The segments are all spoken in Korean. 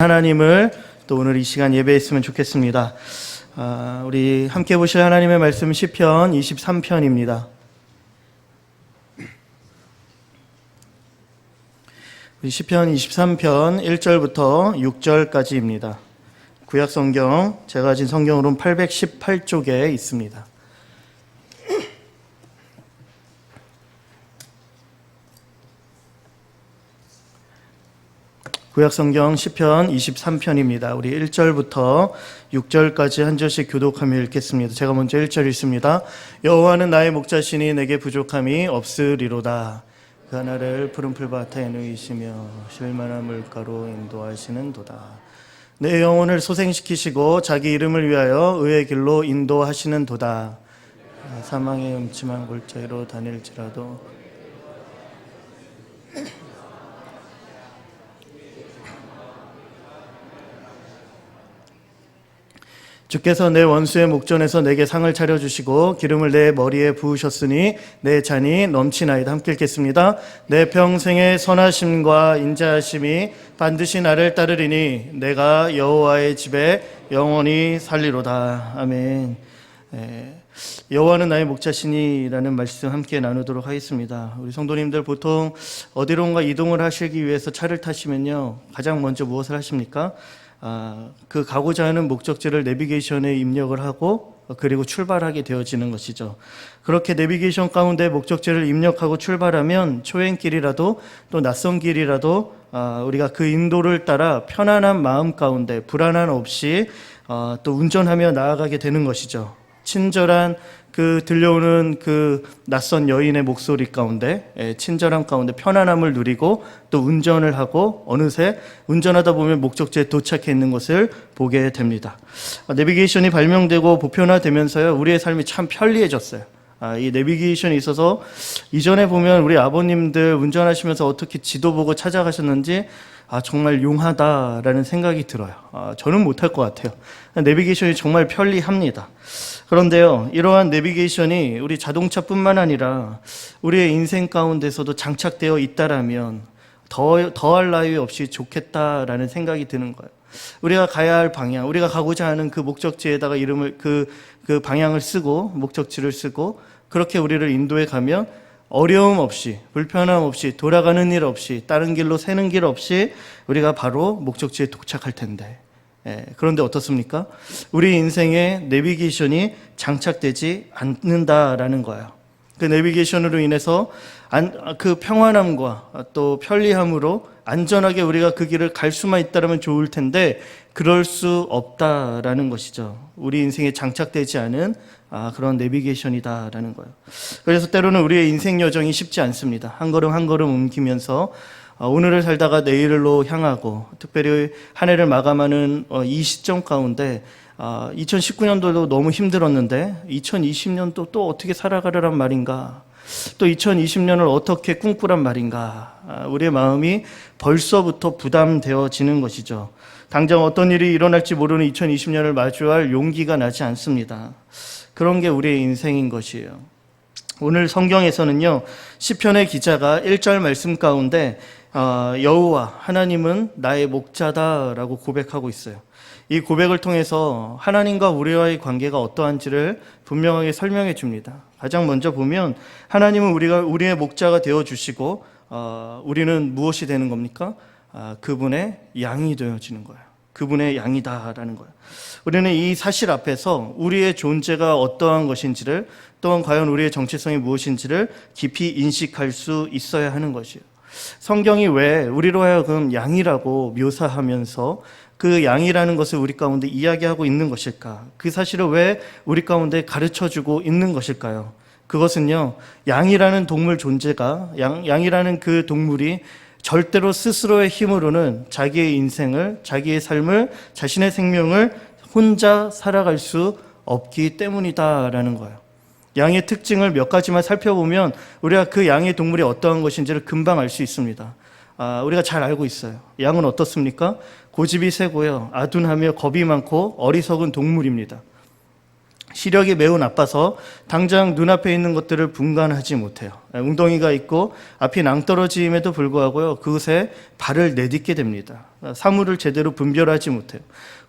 하나님을 또 오늘 이 시간 예배했으면 좋겠습니다. 우리 함께 보실 하나님의 말씀 시편 23편입니다. 시편 23편 1절부터 6절까지입니다. 구약성경, 제가 가진 성경으로는 818쪽에 있습니다. 구약성경 시편 23편입니다. 우리 1절부터 6절까지 한 절씩 교독하며 읽겠습니다. 제가 먼저 1절 읽습니다. 여호와는 나의 목자시니 내게 부족함이 없으리로다. 그 하나를 푸른 풀밭에 누이시며 쉴만한 물가로 인도하시는 도다. 내 영혼을 소생시키시고 자기 이름을 위하여 의의 길로 인도하시는 도다. 사망의 음침한 골짜기로 다닐지라도 주께서 내 원수의 목전에서 내게 상을 차려주시고 기름을 내 머리에 부으셨으니 내 잔이 넘치나이다. 함께 읽겠습니다. 내 평생의 선하심과 인자하심이 반드시 나를 따르리니 내가 여호와의 집에 영원히 살리로다. 아멘. 여호와는 나의 목자시니라는 말씀 함께 나누도록 하겠습니다. 우리 성도님들 보통 어디론가 이동을 하시기 위해서 차를 타시면요, 가장 먼저 무엇을 하십니까? 그 가고자 하는 목적지를 내비게이션에 입력을 하고 그리고 출발하게 되어지는 것이죠. 그렇게 내비게이션 가운데 목적지를 입력하고 출발하면 초행길이라도 또 낯선 길이라도 우리가 그 인도를 따라 편안한 마음 가운데 불안함 없이 또 운전하며 나아가게 되는 것이죠. 친절한 그 들려오는 그 낯선 여인의 목소리 가운데 친절함 가운데 편안함을 누리고 또 운전을 하고 어느새 운전하다 보면 목적지에 도착해 있는 것을 보게 됩니다. 내비게이션이 발명되고 보편화되면서요, 우리의 삶이 참 편리해졌어요. 이 내비게이션이 있어서 이전에 보면 우리 아버님들 운전하시면서 어떻게 지도 보고 찾아가셨는지 정말 용하다라는 생각이 들어요. 저는 못할 것 같아요. 내비게이션이 정말 편리합니다. 그런데요, 이러한 내비게이션이 우리 자동차뿐만 아니라 우리의 인생 가운데서도 장착되어 있다라면 더할 나위 없이 좋겠다라는 생각이 드는 거예요. 우리가 가야 할 방향, 우리가 가고자 하는 그 목적지에다가 이름을 그 방향을 쓰고 목적지를 쓰고 그렇게 우리를 인도해 가면 어려움 없이, 불편함 없이, 돌아가는 일 없이, 다른 길로 새는 길 없이 우리가 바로 목적지에 도착할 텐데, 그런데 어떻습니까? 우리 인생에 내비게이션이 장착되지 않는다라는 거예요. 그 내비게이션으로 인해서 그 평안함과 또 편리함으로 안전하게 우리가 그 길을 갈 수만 있다면 좋을 텐데 그럴 수 없다라는 것이죠. 우리 인생에 장착되지 않은 그런 내비게이션이다라는 거예요. 그래서 때로는 우리의 인생 여정이 쉽지 않습니다. 한 걸음 한 걸음 옮기면서 오늘을 살다가 내일로 향하고, 특별히 한 해를 마감하는 이 시점 가운데 2019년도도 너무 힘들었는데 2020년도 또 어떻게 살아가려란 말인가, 또 2020년을 어떻게 꿈꾸란 말인가, 우리의 마음이 벌써부터 부담되어지는 것이죠. 당장 어떤 일이 일어날지 모르는 2020년을 마주할 용기가 나지 않습니다. 그런 게 우리의 인생인 것이에요. 오늘 성경에서는요, 시편의 기자가 1절 말씀 가운데 여호와 하나님은 나의 목자다라고 고백하고 있어요. 이 고백을 통해서 하나님과 우리와의 관계가 어떠한지를 분명하게 설명해 줍니다. 가장 먼저 보면 하나님은 우리의 목자가 되어 주시고 우리는 무엇이 되는 겁니까? 그분의 양이 되어지는 거예요. 그분의 양이다라는 거예요. 우리는 이 사실 앞에서 우리의 존재가 어떠한 것인지를, 또한 과연 우리의 정체성이 무엇인지를 깊이 인식할 수 있어야 하는 것이에요. 성경이 왜 우리로 하여금 양이라고 묘사하면서 그 양이라는 것을 우리 가운데 이야기하고 있는 것일까? 그 사실을 왜 우리 가운데 가르쳐주고 있는 것일까요? 그것은요, 양이라는 동물 존재가, 양이라는 그 동물이 절대로 스스로의 힘으로는 자기의 인생을, 자기의 삶을, 자신의 생명을 혼자 살아갈 수 없기 때문이다라는 거예요. 양의 특징을 몇 가지만 살펴보면 우리가 그 양의 동물이 어떠한 것인지를 금방 알 수 있습니다. 우리가 잘 알고 있어요. 양은 어떻습니까? 고집이 세고요, 아둔하며 겁이 많고 어리석은 동물입니다. 시력이 매우 나빠서 당장 눈앞에 있는 것들을 분간하지 못해요. 웅덩이가 있고 앞이 낭떠러짐에도 불구하고요, 그곳에 발을 내딛게 됩니다. 사물을 제대로 분별하지 못해요.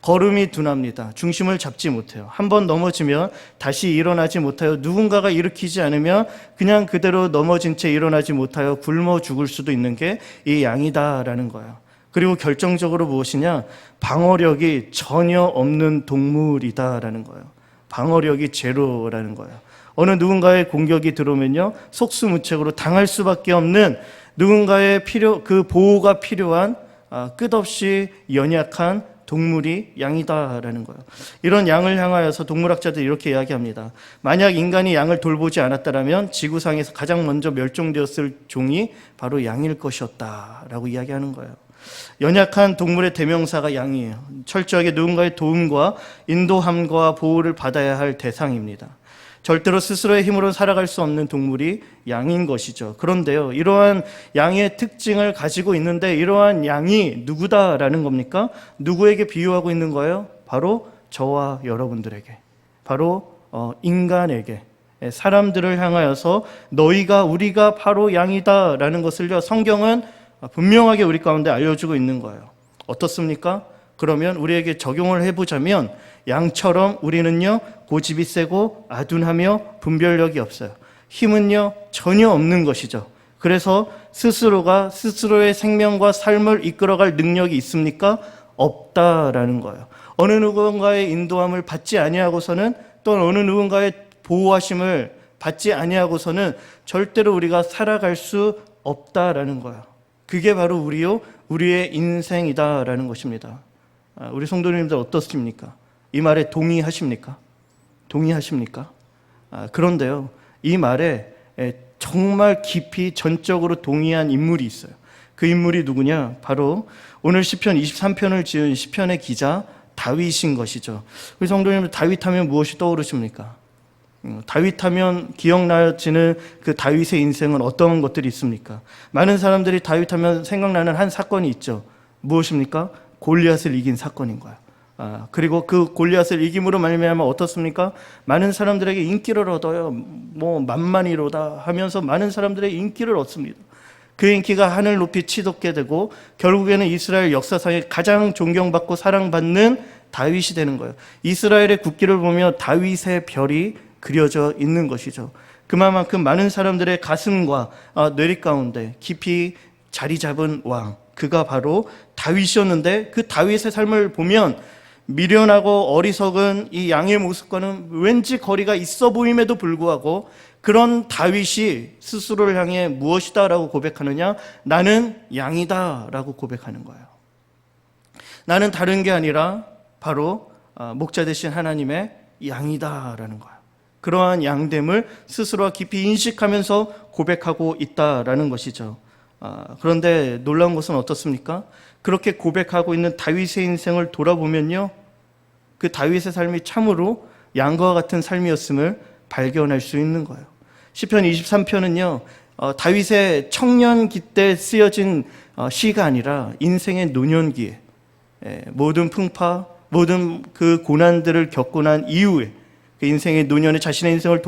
걸음이 둔합니다. 중심을 잡지 못해요. 한번 넘어지면 다시 일어나지 못하여, 누군가가 일으키지 않으면 그냥 그대로 넘어진 채 일어나지 못하여 굶어 죽을 수도 있는 게 이 양이다라는 거예요. 그리고 결정적으로 무엇이냐? 방어력이 전혀 없는 동물이다라는 거예요. 방어력이 제로라는 거예요. 어느 누군가의 공격이 들어오면요, 속수무책으로 당할 수밖에 없는, 누군가의 그 보호가 필요한 끝없이 연약한 동물이 양이다라는 거예요. 이런 양을 향하여서 동물학자들이 이렇게 이야기합니다. 만약 인간이 양을 돌보지 않았다면 지구상에서 가장 먼저 멸종되었을 종이 바로 양일 것이었다라고 이야기하는 거예요. 연약한 동물의 대명사가 양이에요. 철저하게 누군가의 도움과 인도함과 보호를 받아야 할 대상입니다. 절대로 스스로의 힘으로 살아갈 수 없는 동물이 양인 것이죠. 그런데요, 이러한 양의 특징을 가지고 있는데, 이러한 양이 누구다라는 겁니까? 누구에게 비유하고 있는 거예요? 바로 저와 여러분들에게, 바로 인간에게, 사람들을 향하여서 너희가, 우리가 바로 양이다라는 것을요, 성경은 분명하게 우리 가운데 알려주고 있는 거예요. 어떻습니까? 그러면 우리에게 적용을 해보자면, 양처럼 우리는요, 고집이 세고 아둔하며 분별력이 없어요. 힘은요, 전혀 없는 것이죠. 그래서 스스로가 스스로의 생명과 삶을 이끌어갈 능력이 있습니까? 없다라는 거예요. 어느 누군가의 인도함을 받지 아니하고서는, 또 어느 누군가의 보호하심을 받지 아니하고서는 절대로 우리가 살아갈 수 없다라는 거예요. 그게 바로 우리의 인생이다라는 것입니다. 우리 성도님들 어떻습니까? 이 말에 동의하십니까? 동의하십니까? 그런데요, 이 말에 정말 깊이 전적으로 동의한 인물이 있어요. 그 인물이 누구냐? 바로 오늘 시편 23편을 지은 시편의 기자 다윗인 것이죠. 우리 성도님들, 다윗 하면 무엇이 떠오르십니까? 다윗 하면 기억나지는 그 다윗의 인생은 어떤 것들이 있습니까? 많은 사람들이 다윗 하면 생각나는 한 사건이 있죠. 무엇입니까? 골리앗을 이긴 사건인 거예요. 그리고 그 골리앗을 이김으로 말미암아 어떻습니까? 많은 사람들에게 인기를 얻어요. 만만이로다 하면서 많은 사람들의 인기를 얻습니다. 그 인기가 하늘 높이 치솟게 되고 결국에는 이스라엘 역사상에 가장 존경받고 사랑받는 다윗이 되는 거예요. 이스라엘의 국기를 보며 다윗의 별이 그려져 있는 것이죠. 그만큼 많은 사람들의 가슴과 뇌리 가운데 깊이 자리 잡은 왕, 그가 바로 다윗이었는데, 그 다윗의 삶을 보면 미련하고 어리석은 이 양의 모습과는 왠지 거리가 있어 보임에도 불구하고, 그런 다윗이 스스로를 향해 무엇이다 라고 고백하느냐? 나는 양이다 라고 고백하는 거예요. 나는 다른 게 아니라 바로 목자 되신 하나님의 양이다 라는 거예요. 그러한 양됨을 스스로가 깊이 인식하면서 고백하고 있다라는 것이죠. 그런데 놀라운 것은 어떻습니까? 그렇게 고백하고 있는 다윗의 인생을 돌아보면요, 그 다윗의 삶이 참으로 양과 같은 삶이었음을 발견할 수 있는 거예요. 시편 23편은요, 다윗의 청년기 때 쓰여진 시가 아니라 인생의 노년기에 모든 풍파, 모든 그 고난들을 겪고 난 이후에 그 인생의 노년에 자신의 인생을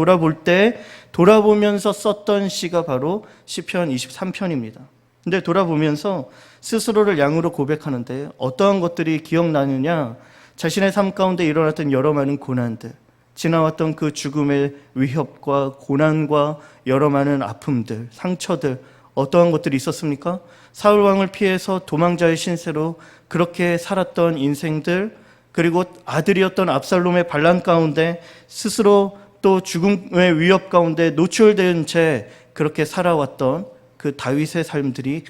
돌아보면서 썼던 시가 바로 시편 23편입니다. 근데 돌아보면서 스스로를 양으로 고백하는데 어떠한 것들이 기억나느냐? 자신의 삶 가운데 일어났던 여러 많은 고난들, 지나왔던 그 죽음의 위협과 고난과 여러 많은 아픔들, 상처들, 어떠한 것들이 있었습니까? 사울 왕을 피해서 도망자의 신세로 그렇게 살았던 인생들, 그리고 아들이었던 압살롬의 반란 가운데 스스로 또 죽음의 위협 가운데 노출된 채 그렇게 살아왔던 그 다윗의 삶들이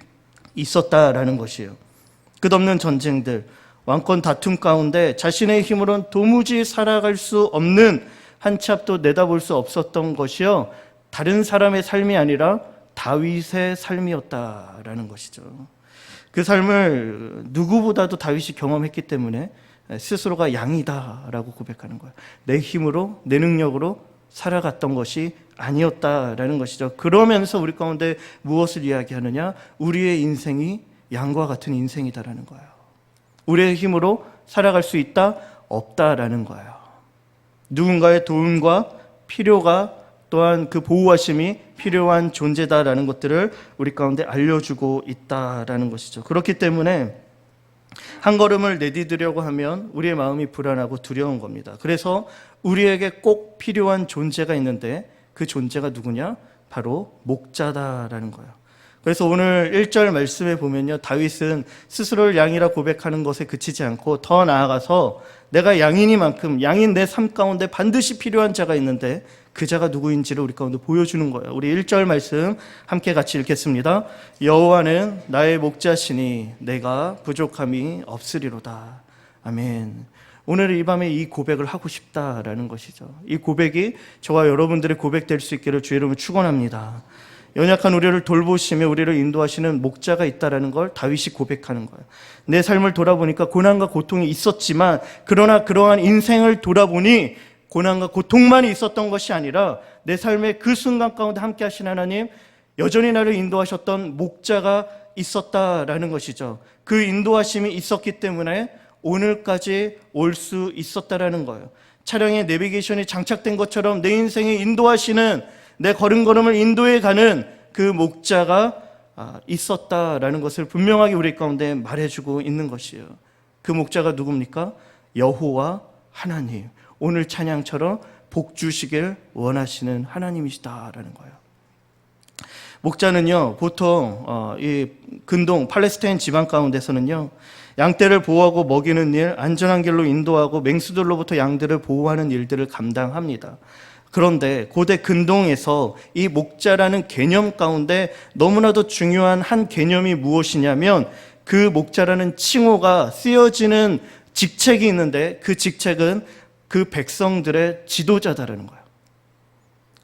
있었다라는 것이에요. 끝없는 전쟁들, 왕권 다툼 가운데 자신의 힘으로는 도무지 살아갈 수 없는, 한치 앞도 내다볼 수 없었던 것이요, 다른 사람의 삶이 아니라 다윗의 삶이었다라는 것이죠. 그 삶을 누구보다도 다윗이 경험했기 때문에 스스로가 양이다라고 고백하는 거예요. 내 힘으로, 내 능력으로 살아갔던 것이 아니었다라는 것이죠. 그러면서 우리 가운데 무엇을 이야기하느냐? 우리의 인생이 양과 같은 인생이다라는 거예요. 우리의 힘으로 살아갈 수 있다? 없다라는 거예요. 누군가의 도움과 필요가 또한 그 보호하심이 필요한 존재다라는 것들을 우리 가운데 알려주고 있다라는 것이죠. 그렇기 때문에 한 걸음을 내디디려고 하면 우리의 마음이 불안하고 두려운 겁니다. 그래서 우리에게 꼭 필요한 존재가 있는데 그 존재가 누구냐? 바로 목자다라는 거예요. 그래서 오늘 1절 말씀에 보면요, 다윗은 스스로를 양이라 고백하는 것에 그치지 않고 더 나아가서 내가 양이니만큼 양인 내 삶 가운데 반드시 필요한 자가 있는데 그 자가 누구인지를 우리 가운데 보여주는 거예요. 우리 1절 말씀 함께 같이 읽겠습니다. 여호와는 나의 목자시니 내가 부족함이 없으리로다. 아멘. 오늘 이 밤에 이 고백을 하고 싶다라는 것이죠. 이 고백이 저와 여러분들의 고백될 수 있기를 주의 이름으로 축원합니다. 연약한 우리를 돌보시며 우리를 인도하시는 목자가 있다라는 걸 다윗이 고백하는 거예요. 내 삶을 돌아보니까 고난과 고통이 있었지만 그러나 그러한 인생을 돌아보니 고난과 고통만이 있었던 것이 아니라 내 삶의 그 순간 가운데 함께 하신 하나님, 여전히 나를 인도하셨던 목자가 있었다라는 것이죠. 그 인도하심이 있었기 때문에 오늘까지 올 수 있었다라는 거예요. 차량에 내비게이션이 장착된 것처럼 내 인생에 인도하시는, 내 걸음걸음을 인도해 가는 그 목자가 있었다라는 것을 분명하게 우리 가운데 말해주고 있는 것이에요. 그 목자가 누굽니까? 여호와 하나님. 오늘 찬양처럼 복 주시길 원하시는 하나님이시다라는 거예요. 목자는요, 보통 이 근동 팔레스타인 지방 가운데서는요, 양떼를 보호하고 먹이는 일, 안전한 길로 인도하고 맹수들로부터 양들을 보호하는 일들을 감당합니다. 그런데 고대 근동에서 이 목자라는 개념 가운데 너무나도 중요한 한 개념이 무엇이냐면, 그 목자라는 칭호가 쓰여지는 직책이 있는데 그 직책은 그 백성들의 지도자다라는 거예요.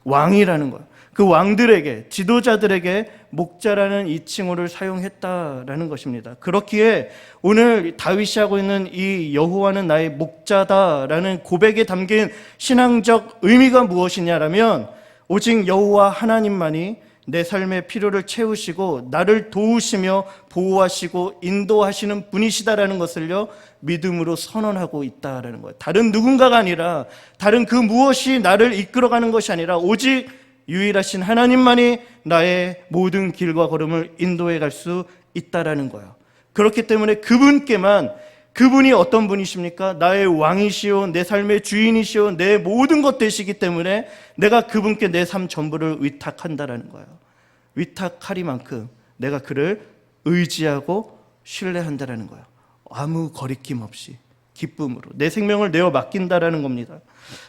왕이라는 거예요. 그 왕들에게, 지도자들에게 목자라는 이 칭호를 사용했다라는 것입니다. 그렇기에 오늘 다윗이 하고 있는 이 여호와는 나의 목자다라는 고백에 담긴 신앙적 의미가 무엇이냐라면, 오직 여호와 하나님만이 내 삶의 필요를 채우시고 나를 도우시며 보호하시고 인도하시는 분이시다라는 것을요, 믿음으로 선언하고 있다라는 거예요. 다른 누군가가 아니라, 다른 그 무엇이 나를 이끌어가는 것이 아니라 오직 유일하신 하나님만이 나의 모든 길과 걸음을 인도해 갈 수 있다라는 거예요. 그렇기 때문에 그분께만, 그분이 어떤 분이십니까? 나의 왕이시오, 내 삶의 주인이시오, 내 모든 것 되시기 때문에 내가 그분께 내 삶 전부를 위탁한다라는 거예요. 위탁하리만큼 내가 그를 의지하고 신뢰한다라는 거예요. 아무 거리낌 없이 기쁨으로 내 생명을 내어 맡긴다라는 겁니다.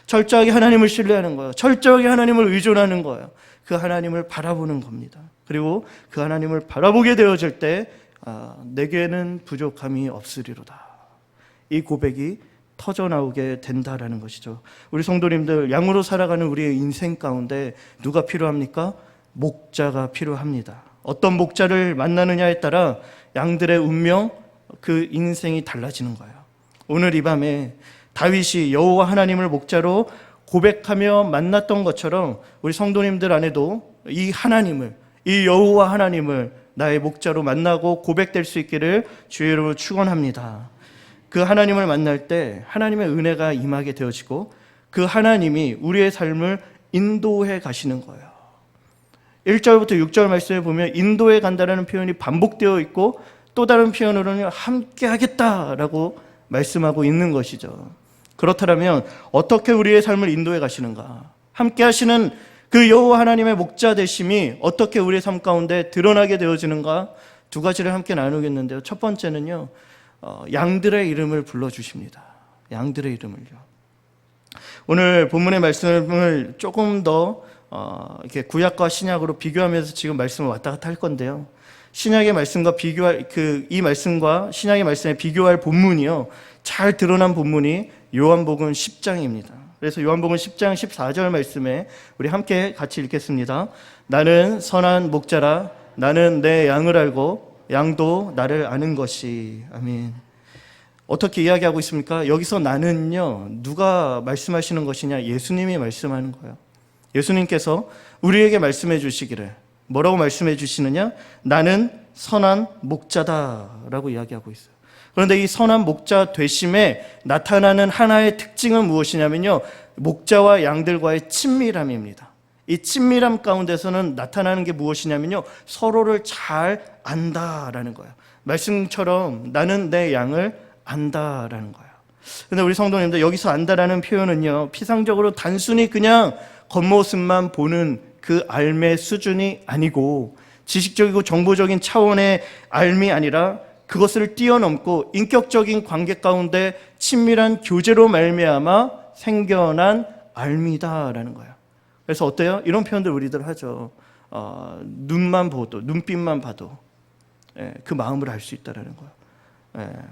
철저하게 하나님을 신뢰하는 거예요. 철저하게 하나님을 의존하는 거예요. 그 하나님을 바라보는 겁니다. 그리고 그 하나님을 바라보게 되어질 때 내게는 부족함이 없으리로다. 이 고백이 터져나오게 된다라는 것이죠. 우리 성도님들, 양으로 살아가는 우리의 인생 가운데 누가 필요합니까? 목자가 필요합니다. 어떤 목자를 만나느냐에 따라 양들의 운명, 그 인생이 달라지는 거예요. 오늘 이 밤에 다윗이 여호와 하나님을 목자로 고백하며 만났던 것처럼 우리 성도님들 안에도 이 하나님을, 이 여호와 하나님을 나의 목자로 만나고 고백될 수 있기를 주의 이름으로 축원합니다. 그 하나님을 만날 때 하나님의 은혜가 임하게 되어지고 그 하나님이 우리의 삶을 인도해 가시는 거예요. 1절부터 6절 말씀에 보면 인도해 간다라는 표현이 반복되어 있고, 또 다른 표현으로는 함께 하겠다라고 말씀하고 있는 것이죠. 그렇다면 어떻게 우리의 삶을 인도해 가시는가? 함께 하시는 그 여호와 하나님의 목자 되심이 어떻게 우리의 삶 가운데 드러나게 되어지는가? 두 가지를 함께 나누겠는데요. 첫 번째는요, 양들의 이름을 불러주십니다. 양들의 이름을요. 오늘 본문의 말씀을 조금 더 이렇게 구약과 신약으로 비교하면서 지금 말씀을 왔다 갔다 할 건데요. 신약의 말씀과 비교할 이 말씀과 신약의 말씀에 비교할 본문이요, 잘 드러난 본문이 요한복음 10장입니다. 그래서 요한복음 10장 14절 말씀에 우리 함께 같이 읽겠습니다. 나는 선한 목자라, 나는 내 양을 알고 양도 나를 아는 것이. 아멘. 어떻게 이야기하고 있습니까? 여기서 나는요, 누가 말씀하시는 것이냐? 예수님이 말씀하는 거예요. 예수님께서 우리에게 말씀해 주시기를 뭐라고 말씀해 주시느냐? 나는 선한 목자다라고 이야기하고 있어요. 그런데 이 선한 목자 되심에 나타나는 하나의 특징은 무엇이냐면요, 목자와 양들과의 친밀함입니다. 이 친밀함 가운데서는 나타나는 게 무엇이냐면요, 서로를 잘 안다라는 거예요. 말씀처럼 나는 내 양을 안다라는 거예요. 근데 우리 성도님들, 여기서 안다라는 표현은요, 피상적으로 단순히 그냥 겉모습만 보는 그 알매 수준이 아니고, 지식적이고 정보적인 차원의 알미 아니라 그것을 뛰어넘고 인격적인 관계 가운데 친밀한 교제로 말미암아 생겨난 알미다라는 거예요. 그래서 어때요? 이런 표현들 우리들 하죠. 눈만 보도, 눈빛만 봐도 그 마음을 알 수 있다라는 거예요.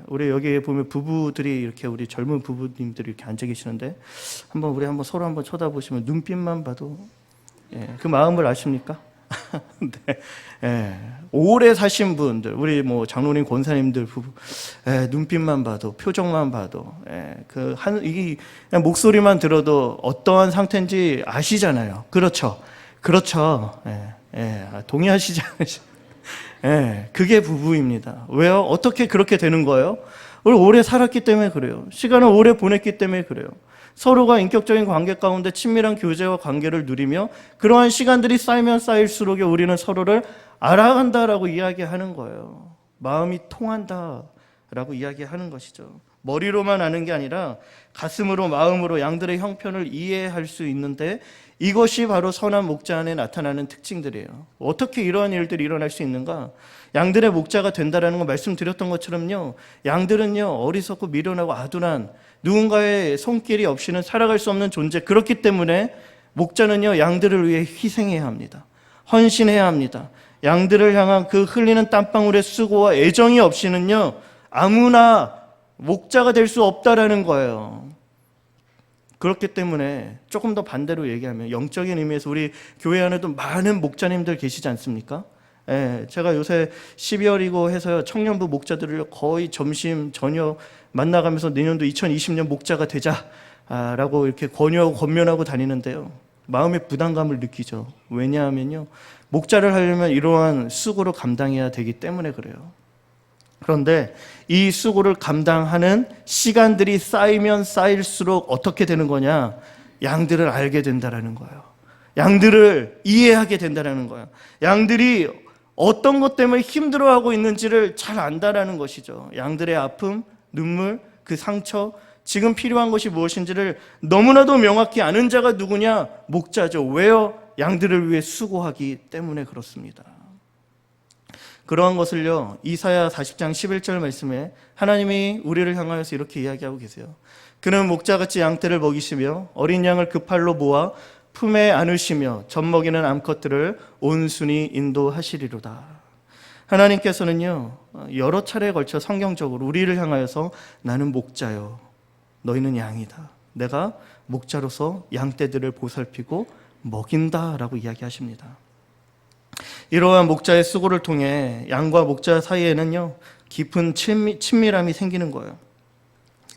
우리 여기에 보면 부부들이 이렇게, 우리 젊은 부부님들이 이렇게 앉아 계시는데, 우리 서로 한번 쳐다보시면 눈빛만 봐도 그 마음을 아십니까? 네. 오래 사신 분들, 우리 장로님, 권사님들 부부, 눈빛만 봐도, 표정만 봐도, 이 목소리만 들어도 어떠한 상태인지 아시잖아요. 그렇죠? 동의하시지 않으시죠? 그게 부부입니다. 왜요? 어떻게 그렇게 되는 거예요? 우리 오래 살았기 때문에 그래요. 시간을 오래 보냈기 때문에 그래요. 서로가 인격적인 관계 가운데 친밀한 교제와 관계를 누리며 그러한 시간들이 쌓이면 쌓일수록 우리는 서로를 알아간다라고 이야기하는 거예요. 마음이 통한다라고 이야기하는 것이죠. 머리로만 아는 게 아니라 가슴으로, 마음으로 양들의 형편을 이해할 수 있는데, 이것이 바로 선한 목자 안에 나타나는 특징들이에요. 어떻게 이러한 일들이 일어날 수 있는가? 양들의 목자가 된다라는 거 말씀드렸던 것처럼요, 양들은요 어리석고 미련하고 아둔한, 누군가의 손길이 없이는 살아갈 수 없는 존재, 그렇기 때문에 목자는요 양들을 위해 희생해야 합니다. 헌신해야 합니다. 양들을 향한 그 흘리는 땀방울의 수고와 애정이 없이는요 아무나 목자가 될 수 없다라는 거예요. 그렇기 때문에 조금 더 반대로 얘기하면, 영적인 의미에서 우리 교회 안에도 많은 목자님들 계시지 않습니까? 제가 요새 12월이고 해서요, 청년부 목자들을 거의 점심, 저녁 만나가면서 내년도 2020년 목자가 되자라고 이렇게 권유하고 권면하고 다니는데요, 마음의 부담감을 느끼죠. 왜냐하면요, 목자를 하려면 이러한 수고를 감당해야 되기 때문에 그래요. 그런데 이 수고를 감당하는 시간들이 쌓이면 쌓일수록 어떻게 되는 거냐? 양들을 알게 된다라는 거예요. 양들을 이해하게 된다라는 거예요. 양들이 어떤 것 때문에 힘들어하고 있는지를 잘 안다라는 것이죠. 양들의 아픔, 눈물, 그 상처, 지금 필요한 것이 무엇인지를 너무나도 명확히 아는 자가 누구냐? 목자죠. 왜요? 양들을 위해 수고하기 때문에 그렇습니다. 그러한 것을요, 이사야 40장 11절 말씀에 하나님이 우리를 향하여서 이렇게 이야기하고 계세요. 그는 목자같이 양떼를 먹이시며 어린 양을 그 팔로 모아 품에 안으시며 젖먹이는 암컷들을 온순히 인도하시리로다. 하나님께서는요 여러 차례에 걸쳐 성경적으로 우리를 향하여서 나는 목자요, 너희는 양이다, 내가 목자로서 양떼들을 보살피고 먹인다라고 이야기하십니다. 이러한 목자의 수고를 통해 양과 목자 사이에는요 깊은 친밀함이 생기는 거예요.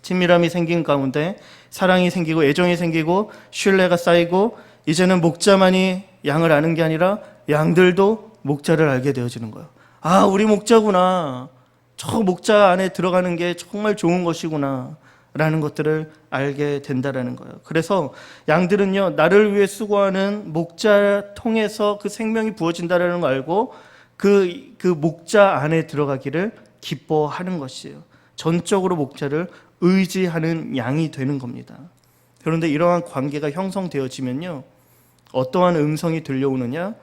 친밀함이 생긴 가운데 사랑이 생기고 애정이 생기고 신뢰가 쌓이고, 이제는 목자만이 양을 아는 게 아니라 양들도 목자를 알게 되어지는 거예요. 아, 우리 목자구나, 저 목자 안에 들어가는 게 정말 좋은 것이구나 라는 것들을 알게 된다라는 거예요. 그래서 양들은요 나를 위해 수고하는 목자 통해서 그 생명이 부어진다라는 걸 알고 그 목자 안에 들어가기를 기뻐하는 것이에요. 전적으로 목자를 의지하는 양이 되는 겁니다. 그런데 이러한 관계가 형성되어지면요 어떠한 음성이 들려오느냐?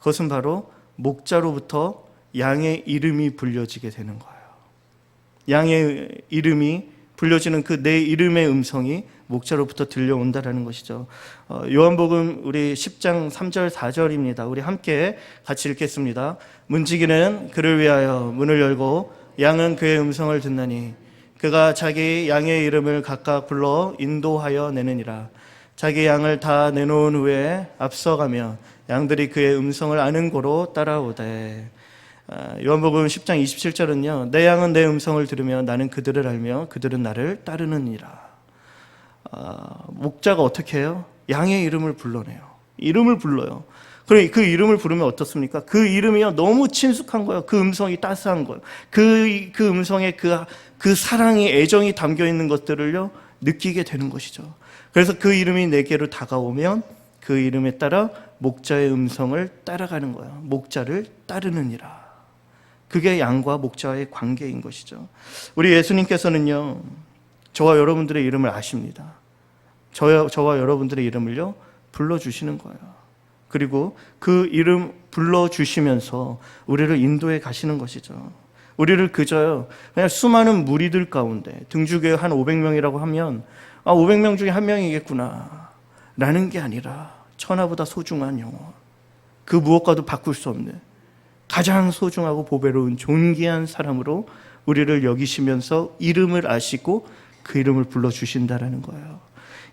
그것은 바로 목자로부터 양의 이름이 불려지게 되는 거예요. 양의 이름이 불려지는 그 내 이름의 음성이 목자로부터 들려온다라는 것이죠. 요한복음 우리 10장 3절 4절입니다. 우리 함께 같이 읽겠습니다. 문지기는 그를 위하여 문을 열고 양은 그의 음성을 듣나니 그가 자기 양의 이름을 각각 불러 인도하여 내느니라. 자기 양을 다 내놓은 후에 앞서가며 양들이 그의 음성을 아는 고로 따라오되. 요한복음 10장 27절은요 내 양은 내 음성을 들으며 나는 그들을 알며 그들은 나를 따르느니라. 목자가 어떻게 해요? 양의 이름을 불러내요. 이름을 불러요. 그래, 그 이름을 부르면 어떻습니까? 그 이름이요 너무 친숙한 거예요. 그 음성이 따스한 거예요. 그 음성에 그 사랑이, 애정이 담겨 있는 것들을요 느끼게 되는 것이죠. 그래서 그 이름이 내게로 다가오면 그 이름에 따라 목자의 음성을 따라가는 거야. 목자를 따르느니라. 그게 양과 목자의 관계인 것이죠. 우리 예수님께서는요, 저와 여러분들의 이름을 아십니다. 저와 여러분들의 이름을요, 불러주시는 거예요. 그리고 그 이름 불러주시면서 우리를 인도해 가시는 것이죠. 우리를 그저요, 그냥 수많은 무리들 가운데, 등주교회 한 500명이라고 하면 500명 중에 한 명이겠구나 라는 게 아니라 천하보다 소중한 영혼, 그 무엇과도 바꿀 수 없는 가장 소중하고 보배로운 존귀한 사람으로 우리를 여기시면서 이름을 아시고 그 이름을 불러주신다라는 거예요.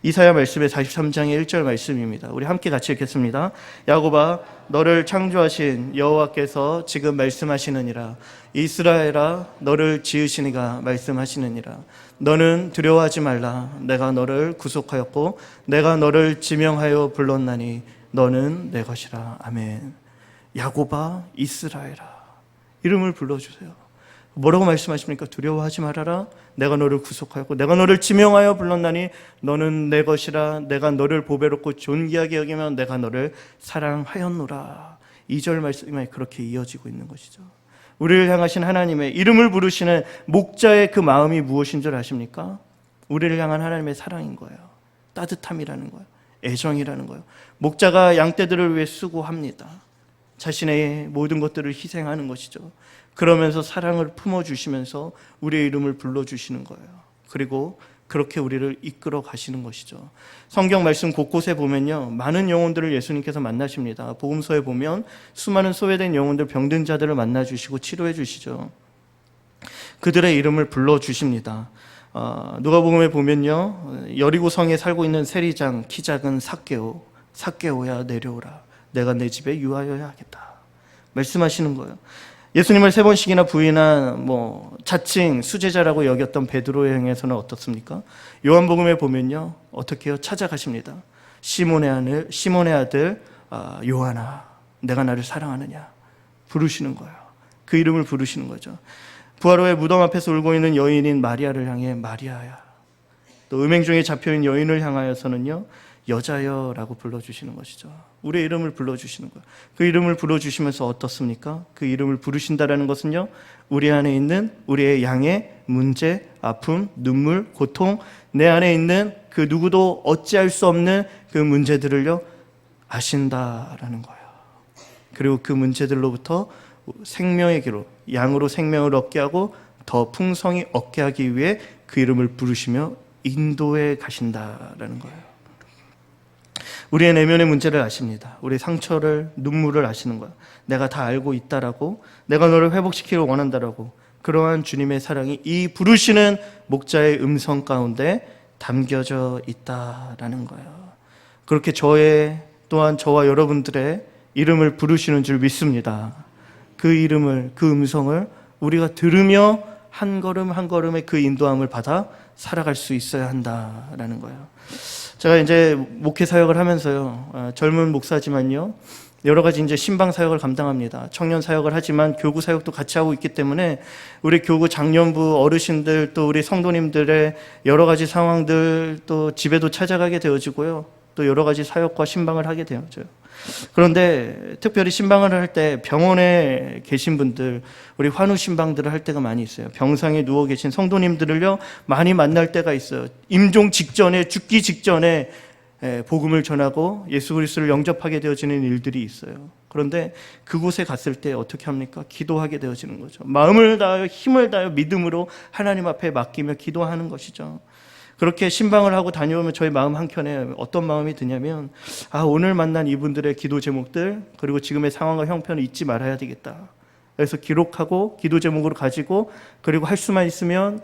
이사야 말씀의 43장의 1절 말씀입니다. 우리 함께 같이 읽겠습니다. 야곱아, 너를 창조하신 여호와께서 지금 말씀하시느니라. 이스라엘아, 너를 지으신 이가 말씀하시느니라. 너는 두려워하지 말라. 내가 너를 구속하였고 내가 너를 지명하여 불렀나니 너는 내 것이라. 아멘. 야곱아, 이스라엘아, 이름을 불러주세요. 뭐라고 말씀하십니까? 두려워하지 말아라. 내가 너를 구속하였고 내가 너를 지명하여 불렀나니 너는 내 것이라. 내가 너를 보배롭고 존귀하게 여기면 내가 너를 사랑하였노라. 2절 말씀이 그렇게 이어지고 있는 것이죠. 우리를 향하신 하나님의 이름을 부르시는 목자의 그 마음이 무엇인 줄 아십니까? 우리를 향한 하나님의 사랑인 거예요. 따뜻함이라는 거예요. 애정이라는 거예요. 목자가 양떼들을 위해 수고합니다. 자신의 모든 것들을 희생하는 것이죠. 그러면서 사랑을 품어주시면서 우리의 이름을 불러주시는 거예요. 그리고 그렇게 우리를 이끌어 가시는 것이죠. 성경 말씀 곳곳에 보면요, 많은 영혼들을 예수님께서 만나십니다. 복음서에 보면 수많은 소외된 영혼들, 병든 자들을 만나주시고 치료해 주시죠. 그들의 이름을 불러주십니다. 누가복음에 보면요, 여리고 성에 살고 있는 세리장 키 작은 삭개오야 내려오라. 내가 내 집에 유하여야 하겠다 말씀하시는 거예요. 예수님을 3번씩이나 부인한 자칭 수제자라고 여겼던 베드로의 행에서는 어떻습니까? 요한복음에 보면요, 어떻게 해요? 찾아가십니다. 시몬의 아들 요한아, 내가 나를 사랑하느냐 부르시는 거예요. 그 이름을 부르시는 거죠. 부활후에 무덤 앞에서 울고 있는 여인인 마리아를 향해 마리아야, 또 음행 중에 잡혀있는 여인을 향하여서는요, 여자여라고 불러주시는 것이죠. 우리의 이름을 불러주시는 거예요. 그 이름을 불러주시면서 어떻습니까? 그 이름을 부르신다라는 것은요, 우리 안에 있는 우리의 양의 문제, 아픔, 눈물, 고통, 내 안에 있는 그 누구도 어찌할 수 없는 그 문제들을요, 아신다라는 거예요. 그리고 그 문제들로부터 생명의 기로, 양으로 생명을 얻게 하고 더 풍성히 얻게 하기 위해 그 이름을 부르시며 인도해 가신다라는 거예요. 우리의 내면의 문제를 아십니다. 우리의 상처를, 눈물을 아시는 거야. 내가 다 알고 있다라고, 내가 너를 회복시키길 원한다라고. 그러한 주님의 사랑이 이 부르시는 목자의 음성 가운데 담겨져 있다라는 거예요. 그렇게 또한 저와 여러분들의 이름을 부르시는 줄 믿습니다. 그 이름을, 그 음성을 우리가 들으며 한 걸음 한 걸음의 그 인도함을 받아 살아갈 수 있어야 한다라는 거예요. 제가 이제 목회 사역을 하면서요, 젊은 목사지만요, 여러 가지 이제 신방 사역을 감당합니다. 청년 사역을 하지만 교구 사역도 같이 하고 있기 때문에 우리 교구 장년부 어르신들, 또 우리 성도님들의 여러 가지 상황들, 또 집에도 찾아가게 되어지고요, 또 여러 가지 사역과 신방을 하게 되어져요. 그런데 특별히 신방을 할 때 병원에 계신 분들, 우리 환우 신방들을 할 때가 많이 있어요. 병상에 누워 계신 성도님들을요, 많이 만날 때가 있어요. 임종 직전에, 죽기 직전에 복음을 전하고 예수 그리스도를 영접하게 되어지는 일들이 있어요. 그런데 그곳에 갔을 때 어떻게 합니까? 기도하게 되어지는 거죠. 마음을 다하여 힘을 다하여 믿음으로 하나님 앞에 맡기며 기도하는 것이죠. 그렇게 신방을 하고 다녀오면 저희 마음 한켠에 어떤 마음이 드냐면, 오늘 만난 이분들의 기도 제목들, 그리고 지금의 상황과 형편을 잊지 말아야 되겠다. 그래서 기록하고 기도 제목으로 가지고, 그리고 할 수만 있으면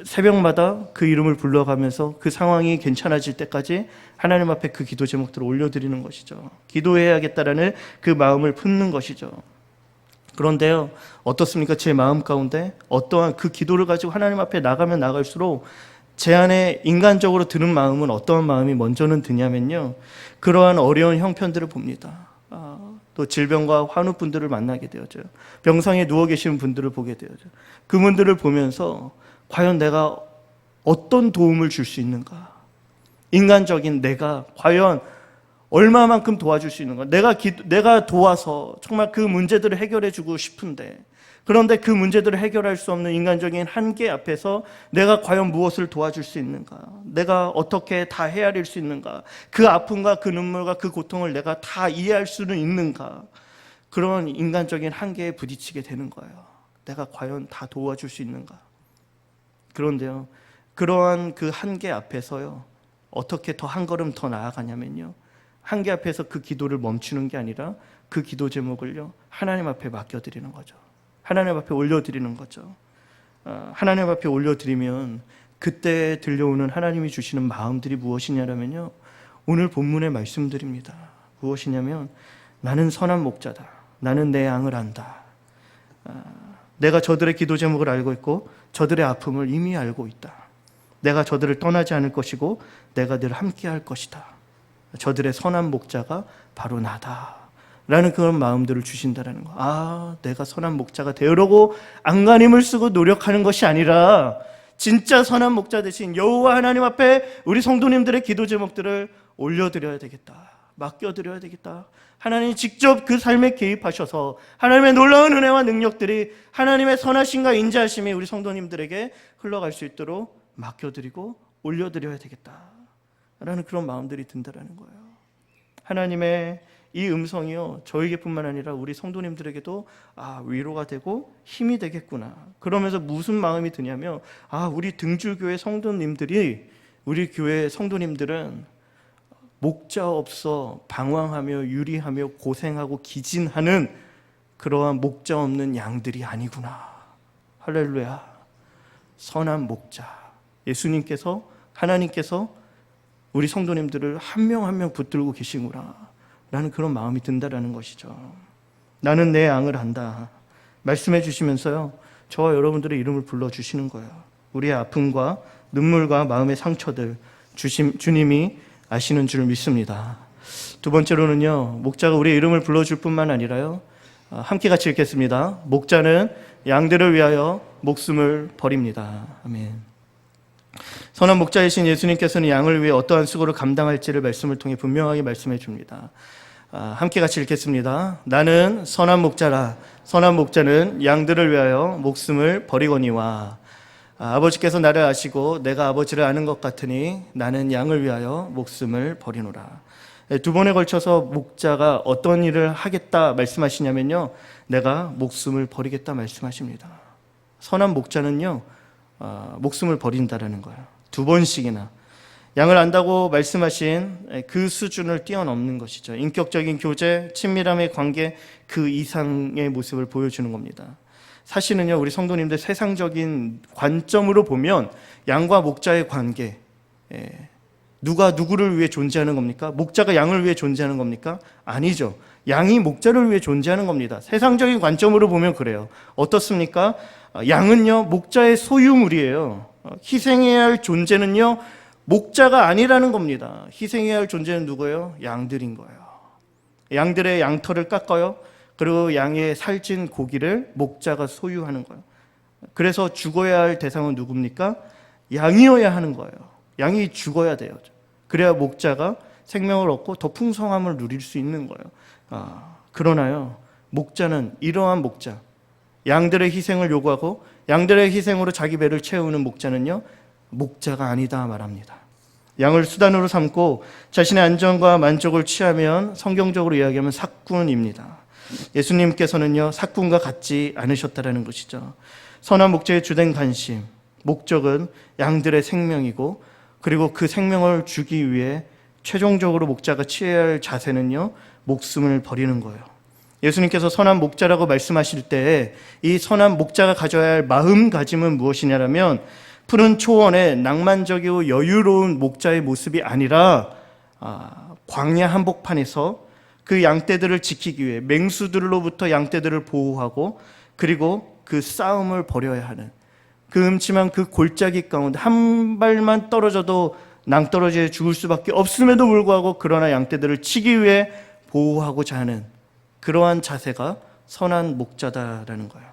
새벽마다 그 이름을 불러가면서 그 상황이 괜찮아질 때까지 하나님 앞에 그 기도 제목들을 올려드리는 것이죠. 기도해야겠다라는 그 마음을 품는 것이죠. 그런데요, 어떻습니까? 제 마음 가운데 어떠한 그 기도를 가지고 하나님 앞에 나가면 나갈수록 제 안에 인간적으로 드는 마음은 어떠한 마음이 먼저는 드냐면요, 그러한 어려운 형편들을 봅니다. 또 질병과 환우분들을 만나게 되어져요. 병상에 누워 계시는 분들을 보게 되어져요. 그분들을 보면서 과연 내가 어떤 도움을 줄 수 있는가? 인간적인 내가 과연 얼마만큼 도와줄 수 있는가? 내가 도와서 정말 그 문제들을 해결해 주고 싶은데, 그런데 그 문제들을 해결할 수 없는 인간적인 한계 앞에서 내가 과연 무엇을 도와줄 수 있는가? 내가 어떻게 다 헤아릴 수 있는가? 그 아픔과 그 눈물과 그 고통을 내가 다 이해할 수는 있는가? 그런 인간적인 한계에 부딪히게 되는 거예요. 내가 과연 다 도와줄 수 있는가? 그런데요, 그러한 그 한계 앞에서요, 어떻게 더 한 걸음 더 나아가냐면요, 한계 앞에서 그 기도를 멈추는 게 아니라 그 기도 제목을요, 하나님 앞에 맡겨드리는 거죠. 하나님 앞에 올려드리는 거죠. 하나님 앞에 올려드리면 그때 들려오는 하나님이 주시는 마음들이 무엇이냐면요, 오늘 본문의 말씀드립니다. 무엇이냐면, 나는 선한 목자다. 나는 내 양을 안다. 내가 저들의 기도 제목을 알고 있고 저들의 아픔을 이미 알고 있다. 내가 저들을 떠나지 않을 것이고 내가 늘 함께 할 것이다. 저들의 선한 목자가 바로 나다. 라는 그런 마음들을 주신다는 거. 내가 선한 목자가 되려고 안간힘을 쓰고 노력하는 것이 아니라 진짜 선한 목자 대신 여호와 하나님 앞에 우리 성도님들의 기도 제목들을 올려드려야 되겠다. 맡겨드려야 되겠다. 하나님이 직접 그 삶에 개입하셔서 하나님의 놀라운 은혜와 능력들이, 하나님의 선하심과 인자하심이 우리 성도님들에게 흘러갈 수 있도록 맡겨드리고 올려드려야 되겠다 라는 그런 마음들이 든다는 거예요. 하나님의 이 음성이요, 저에게뿐만 아니라 우리 성도님들에게도 위로가 되고 힘이 되겠구나. 그러면서 무슨 마음이 드냐면, 우리 등주교회 성도님들이, 우리 교회 성도님들은 목자 없어 방황하며 유리하며 고생하고 기진하는 그러한 목자 없는 양들이 아니구나. 할렐루야. 선한 목자, 예수님께서, 하나님께서 우리 성도님들을 한 명 한 명 붙들고 계시구나 라는 그런 마음이 든다라는 것이죠. 나는 내 양을 안다 말씀해 주시면서요, 저와 여러분들의 이름을 불러주시는 거예요. 우리의 아픔과 눈물과 마음의 상처들 주님이 아시는 줄 믿습니다. 두 번째로는요, 목자가 우리의 이름을 불러줄 뿐만 아니라요, 함께 같이 읽겠습니다. 목자는 양들을 위하여 목숨을 버립니다. 아멘. 선한 목자이신 예수님께서는 양을 위해 어떠한 수고를 감당할지를 말씀을 통해 분명하게 말씀해 줍니다. 함께 같이 읽겠습니다. 나는 선한 목자라. 선한 목자는 양들을 위하여 목숨을 버리거니와. 아버지께서 나를 아시고 내가 아버지를 아는 것 같으니 나는 양을 위하여 목숨을 버리노라. 두 번에 걸쳐서 목자가 어떤 일을 하겠다 말씀하시냐면요, 내가 목숨을 버리겠다 말씀하십니다. 선한 목자는요, 목숨을 버린다라는 거예요. 두 번씩이나 양을 안다고 말씀하신 그 수준을 뛰어넘는 것이죠. 인격적인 교제, 친밀함의 관계, 그 이상의 모습을 보여주는 겁니다. 사실은요, 우리 성도님들 세상적인 관점으로 보면 양과 목자의 관계, 누가 누구를 위해 존재하는 겁니까? 목자가 양을 위해 존재하는 겁니까? 아니죠. 양이 목자를 위해 존재하는 겁니다. 세상적인 관점으로 보면 그래요. 어떻습니까? 양은요, 목자의 소유물이에요. 희생해야 할 존재는요, 목자가 아니라는 겁니다. 희생해야 할 존재는 누구예요? 양들인 거예요. 양들의 양털을 깎아요. 그리고 양의 살찐 고기를 목자가 소유하는 거예요. 그래서 죽어야 할 대상은 누굽니까? 양이어야 하는 거예요. 양이 죽어야 돼요. 그래야 목자가 생명을 얻고 더 풍성함을 누릴 수 있는 거예요. 그러나요, 목자는, 이러한 목자, 양들의 희생을 요구하고 양들의 희생으로 자기 배를 채우는 목자는요, 목자가 아니다 말합니다. 양을 수단으로 삼고 자신의 안전과 만족을 취하면 성경적으로 이야기하면 삭군입니다. 예수님께서는요, 삭군과 같지 않으셨다라는 것이죠. 선한 목자의 주된 관심, 목적은 양들의 생명이고, 그리고 그 생명을 주기 위해 최종적으로 목자가 취해야 할 자세는요, 목숨을 버리는 거예요. 예수님께서 선한 목자라고 말씀하실 때 이 선한 목자가 가져야 할 마음가짐은 무엇이냐면, 푸른 초원의 낭만적이고 여유로운 목자의 모습이 아니라 광야 한복판에서 그 양떼들을 지키기 위해 맹수들로부터 양떼들을 보호하고, 그리고 그 싸움을 벌여야 하는, 그 음침한 그 골짜기 가운데 한 발만 떨어져도 낭떠러지에 죽을 수밖에 없음에도 불구하고 그러나 양떼들을 치기 위해 보호하고자 하는 그러한 자세가 선한 목자다라는 거예요.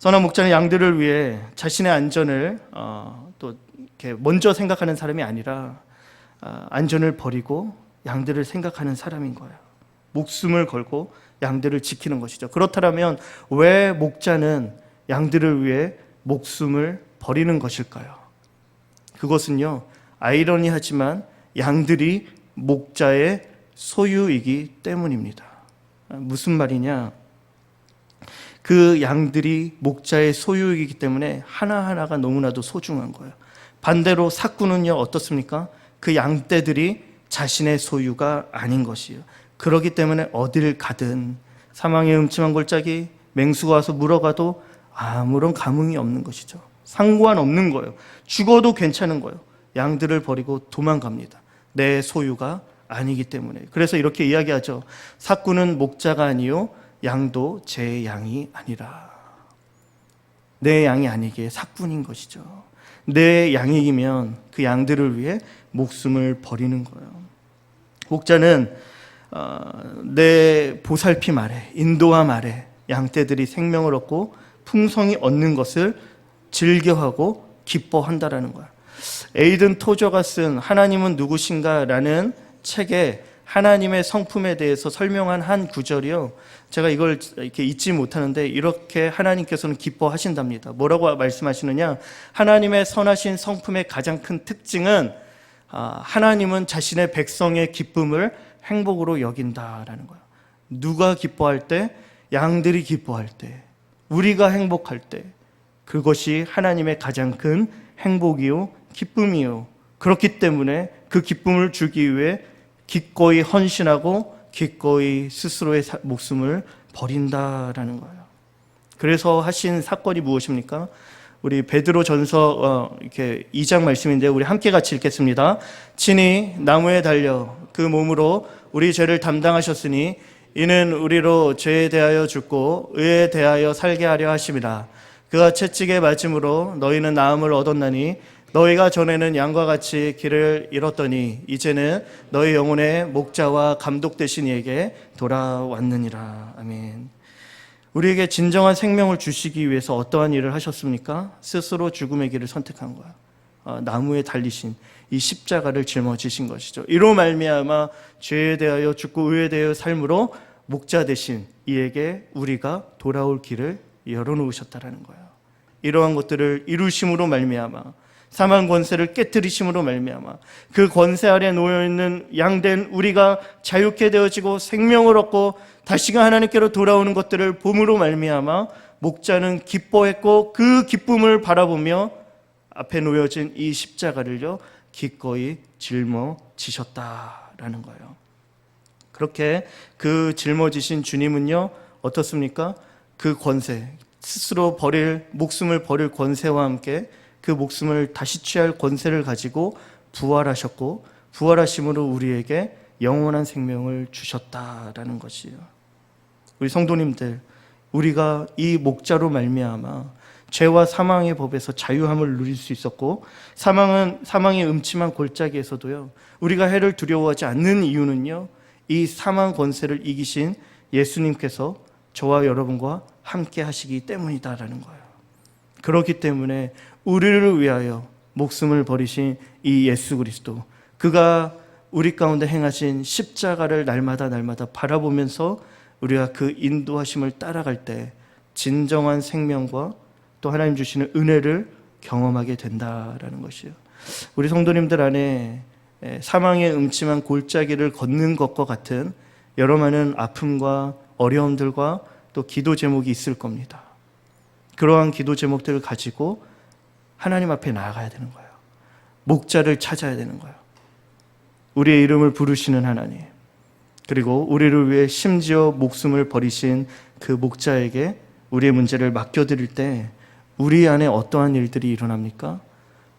선한 목자는 양들을 위해 자신의 안전을 또 이렇게 먼저 생각하는 사람이 아니라 안전을 버리고 양들을 생각하는 사람인 거예요. 목숨을 걸고 양들을 지키는 것이죠. 그렇다면 왜 목자는 양들을 위해 목숨을 버리는 것일까요? 그것은요, 아이러니하지만 양들이 목자의 소유이기 때문입니다. 무슨 말이냐? 그 양들이 목자의 소유이기 때문에 하나하나가 너무나도 소중한 거예요. 반대로 삭구는요, 어떻습니까? 그 양떼들이 자신의 소유가 아닌 것이에요. 그렇기 때문에 어딜 가든 사망의 음침한 골짜기, 맹수가 와서 물어가도 아무런 감흥이 없는 것이죠. 상관없는 거예요. 죽어도 괜찮은 거예요. 양들을 버리고 도망갑니다. 내 소유가 아니기 때문에. 그래서 이렇게 이야기하죠. 삭구는 목자가 아니요 양도 제 양이 아니라. 내 양이 아니기에 삭군인 것이죠. 내 양이면 그 양들을 위해 목숨을 버리는 거예요. 목자는 내 보살핌 아래, 인도함 아래 양떼들이 생명을 얻고 풍성히 얻는 것을 즐겨하고 기뻐한다라는 거야. 에이든 토저가 쓴 하나님은 누구신가 라는 책에 하나님의 성품에 대해서 설명한 한 구절이요, 제가 이걸 이렇게 잊지 못하는데 이렇게 하나님께서는 기뻐하신답니다. 뭐라고 말씀하시느냐? 하나님의 선하신 성품의 가장 큰 특징은 하나님은 자신의 백성의 기쁨을 행복으로 여긴다라는 거예요. 누가 기뻐할 때? 양들이 기뻐할 때, 우리가 행복할 때, 그것이 하나님의 가장 큰 행복이요 기쁨이요. 그렇기 때문에 그 기쁨을 주기 위해 기꺼이 헌신하고 기꺼이 스스로의 목숨을 버린다라는 거예요. 그래서 하신 사건이 무엇입니까? 우리 베드로전서 이렇게 2장 말씀인데 우리 함께 같이 읽겠습니다. 친히 나무에 달려 그 몸으로 우리 죄를 담당하셨으니 이는 우리로 죄에 대하여 죽고 의에 대하여 살게 하려 하심이라. 그가 채찍에 맞음으로 너희는 나음을 얻었나니 너희가 전에는 양과 같이 길을 잃었더니 이제는 너희 영혼의 목자와 감독 되신 이에게 돌아왔느니라. 아멘. 우리에게 진정한 생명을 주시기 위해서 어떠한 일을 하셨습니까? 스스로 죽음의 길을 선택한 거야. 나무에 달리신 이 십자가를 짊어지신 것이죠. 이로 말미암아 죄에 대하여 죽고 의에 대하여 삶으로 목자 되신 이에게 우리가 돌아올 길을 열어놓으셨다라는 거예요. 이러한 것들을 이루심으로 말미암아 사망 권세를 깨뜨리심으로 말미암아 그 권세 아래 놓여있는 양된 우리가 자유케 되어지고 생명을 얻고 다시금 하나님께로 돌아오는 것들을 봄으로 말미암아 목자는 기뻐했고 그 기쁨을 바라보며 앞에 놓여진 이 십자가를요 기꺼이 짊어지셨다라는 거예요. 그렇게 그 짊어지신 주님은요 어떻습니까? 그 권세, 스스로 목숨을 버릴 권세와 함께 그 목숨을 다시 취할 권세를 가지고 부활하셨고 부활하심으로 우리에게 영원한 생명을 주셨다라는 것이에요. 우리 성도님들, 우리가 이 목자로 말미암아 죄와 사망의 법에서 자유함을 누릴 수 있었고 사망의 음침한 골짜기에서도요 우리가 해를 두려워하지 않는 이유는요 이 사망 권세를 이기신 예수님께서 저와 여러분과 함께 하시기 때문이다라는 거예요. 그렇기 때문에 우리를 위하여 목숨을 버리신 이 예수 그리스도, 그가 우리 가운데 행하신 십자가를 날마다 바라보면서 우리가 그 인도하심을 따라갈 때 진정한 생명과 또 하나님 주시는 은혜를 경험하게 된다라는 것이에요. 우리 성도님들 안에 사망의 음침한 골짜기를 걷는 것과 같은 여러 많은 아픔과 어려움들과 또 기도 제목이 있을 겁니다. 그러한 기도 제목들을 가지고 하나님 앞에 나아가야 되는 거예요. 목자를 찾아야 되는 거예요. 우리의 이름을 부르시는 하나님, 그리고 우리를 위해 심지어 목숨을 버리신 그 목자에게 우리의 문제를 맡겨드릴 때 우리 안에 어떠한 일들이 일어납니까?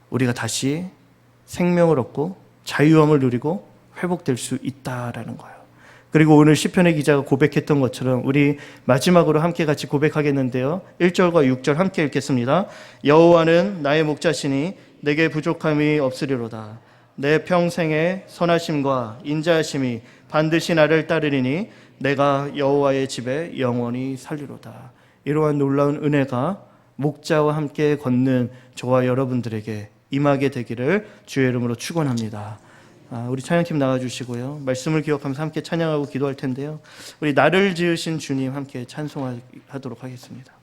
우리가 다시 생명을 얻고 자유함을 누리고 회복될 수 있다라는 거예요. 그리고 오늘 시편의 기자가 고백했던 것처럼 우리 마지막으로 함께 같이 고백하겠는데요. 1절과 6절 함께 읽겠습니다. 여호와는 나의 목자시니 내게 부족함이 없으리로다. 내 평생의 선하심과 인자하심이 반드시 나를 따르리니 내가 여호와의 집에 영원히 살리로다. 이러한 놀라운 은혜가 목자와 함께 걷는 저와 여러분들에게 임하게 되기를 주의 이름으로 축원합니다. 우리 찬양팀 나와주시고요. 말씀을 기억하면서 함께 찬양하고 기도할 텐데요. 우리 나를 지으신 주님 함께 찬송하도록 하겠습니다.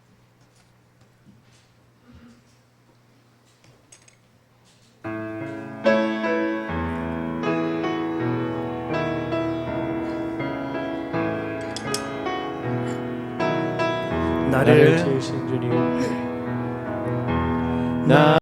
나를 지으신 주님, 나